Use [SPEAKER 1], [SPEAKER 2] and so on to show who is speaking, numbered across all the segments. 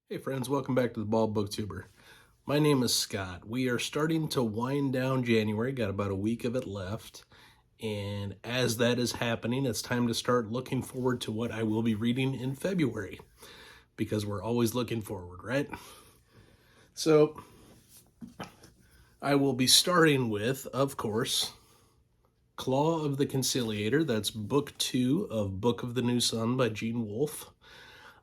[SPEAKER 1] Hey friends, welcome back to the Bald Booktuber. My name is Scott. We are starting to wind down January, got about a week of it left. And as that is happening, it's time to start looking forward to what I will be reading in February. Because we're always looking forward, right? So, I will be starting with, of course, Claw of the Conciliator. That's book 2 of Book of the New Sun by Gene Wolfe.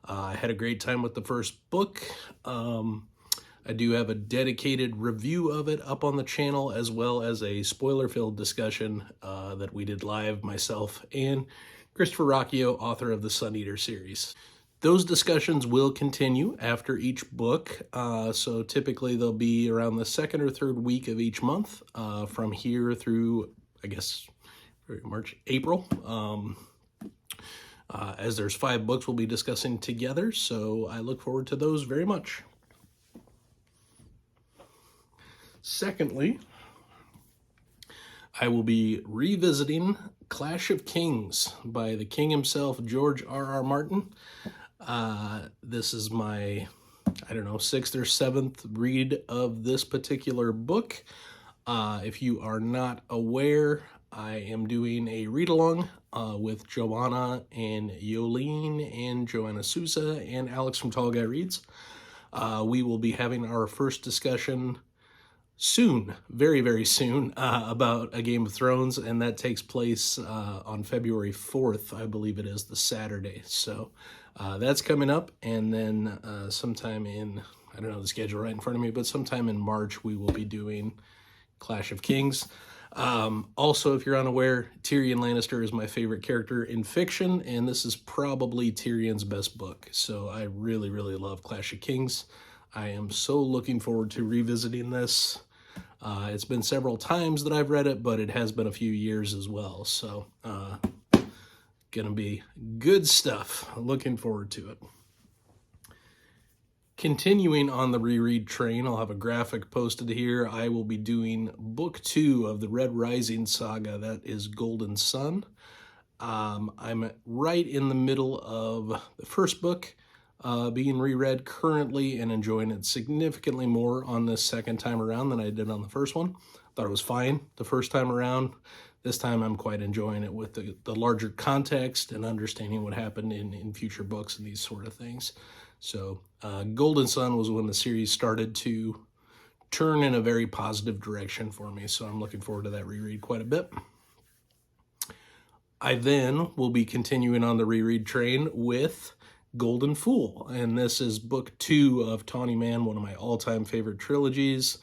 [SPEAKER 1] I had a great time with the first book. I do have a dedicated review of it up on the channel, as well as a spoiler-filled discussion that we did live, myself and Christopher Rocchio, author of the Sun Eater series. Those discussions will continue after each book, so typically they'll be around the second or third week of each month, from here through, I guess, March, April. As there's 5 books we'll be discussing together, so I look forward to those very much. Secondly, I will be revisiting Clash of Kings by the king himself, George R.R. Martin. This is my, 6th or 7th read of this particular book. If you are not aware, I am doing a read-along with Joanna and Yolene and Joanna Sousa and Alex from Tall Guy Reads. We will be having our first discussion soon, very, very soon, about A Game of Thrones, and that takes place on February 4th, I believe it is, the Saturday. So that's coming up, and then sometime in, I don't know the schedule right in front of me, but sometime in March we will be doing Clash of Kings. Also, if you're unaware, Tyrion Lannister is my favorite character in fiction, and this is probably Tyrion's best book. So I really, really love Clash of Kings. I am so looking forward to revisiting this. It's been several times that I've read it, but it has been a few years as well. So, gonna be good stuff. Looking forward to it. Continuing on the reread train, I'll have a graphic posted here. I will be doing book 2 of the Red Rising saga. That is Golden Sun. I'm right in the middle of the first book, being reread currently, and enjoying it significantly more on this second time around than I did on the first one. Thought it was fine the first time around. This time I'm quite enjoying it with the larger context and understanding what happened in future books and these sort of things. So Golden Sun was when the series started to turn in a very positive direction for me, so I'm looking forward to that reread quite a bit. I then will be continuing on the reread train with Golden Fool, and this is book 2 of Tawny Man, one of my all-time favorite trilogies.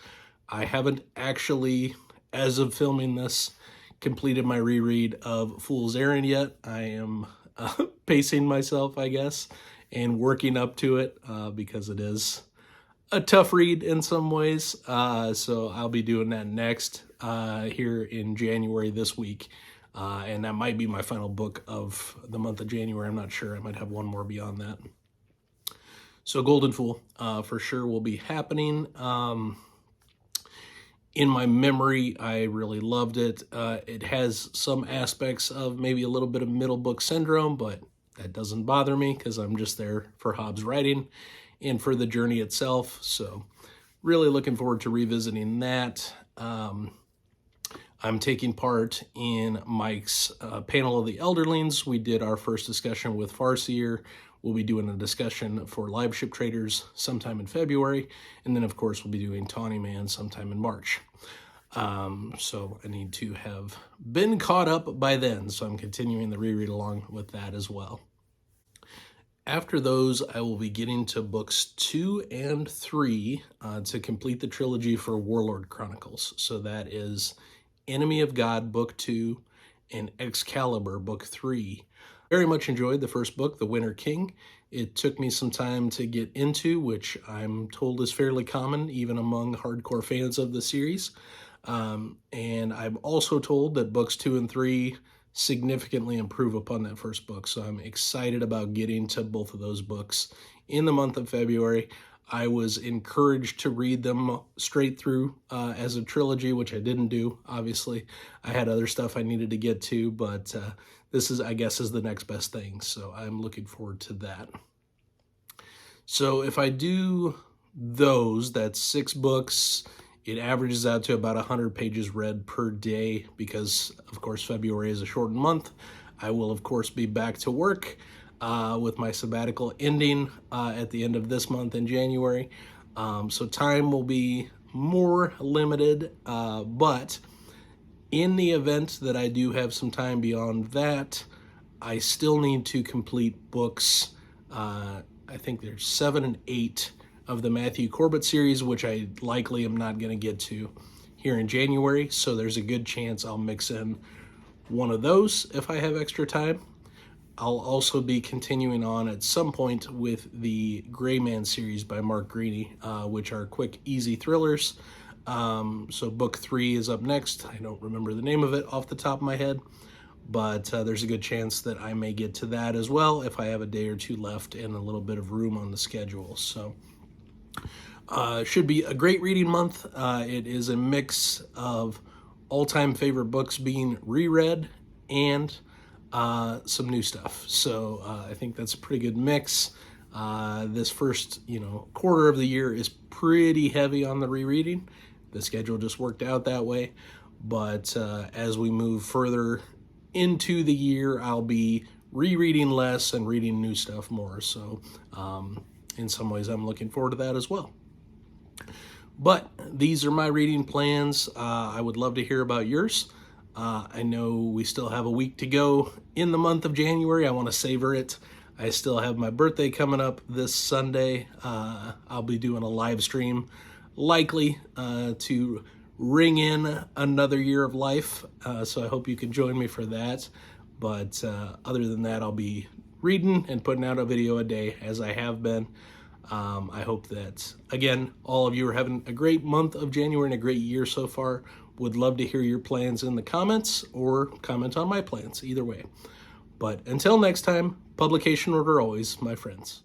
[SPEAKER 1] I haven't actually, as of filming this, completed my reread of Fool's Errand yet. I am pacing myself, I guess, and working up to it because it is a tough read in some ways. So I'll be doing that next here in January this week. And that might be my final book of the month of January. I'm not sure. I might have one more beyond that. So Golden Fool for sure will be happening. In my memory, I really loved it. It has some aspects of maybe a little bit of middle book syndrome, but that doesn't bother me because I'm just there for Hobbs' writing and for the journey itself. So really looking forward to revisiting that. I'm taking part in Mike's panel of the Elderlings. We did our first discussion with Farseer. We'll be doing a discussion for Live Ship Traders sometime in February. And then, of course, we'll be doing Tawny Man sometime in March. So I need to have been caught up by then. So I'm continuing the reread along with that as well. After those, I will be getting to books 2 and 3 to complete the trilogy for Warlord Chronicles. So that is Enemy of God, Book 2, and Excalibur, Book 3. Very much enjoyed the first book, The Winter King. It took me some time to get into, which I'm told is fairly common, even among hardcore fans of the series. And I'm also told that books 2 and 3 significantly improve upon that first book. So I'm excited about getting to both of those books in the month of February. I was encouraged to read them straight through as a trilogy, which I didn't do, obviously. I had other stuff I needed to get to, but this is, I guess, is the next best thing. So I'm looking forward to that. So if I do those, that's 6 books. It averages out to about 100 pages read per day because, of course, February is a shortened month. I will, of course, be back to work with my sabbatical ending at the end of this month in January. So time will be more limited, but in the event that I do have some time beyond that, I still need to complete books. I think there's 7 and 8 of the Matthew Corbett series, which I likely am not going to get to here in January. So there's a good chance I'll mix in one of those if I have extra time. I'll also be continuing on at some point with the Gray Man series by Mark Greaney, which are quick, easy thrillers. So book 3 is up next. I don't remember the name of it off the top of my head, but there's a good chance that I may get to that as well if I have a day or two left and a little bit of room on the schedule. So should be a great reading month. It is a mix of all-time favorite books being reread and some new stuff. So I think that's a pretty good mix. This first, quarter of the year is pretty heavy on the rereading. The schedule just worked out that way. But as we move further into the year, I'll be rereading less and reading new stuff more. So in some ways, I'm looking forward to that as well. But these are my reading plans. I would love to hear about yours. I know we still have a week to go in the month of January. I want to savor it. I still have my birthday coming up this Sunday. I'll be doing a live stream, likely to ring in another year of life. So I hope you can join me for that. But other than that, I'll be reading and putting out a video a day as I have been. I hope that, again, all of you are having a great month of January and a great year so far. Would love to hear your plans in the comments or comment on my plans, either way. But until next time, publication order always, my friends.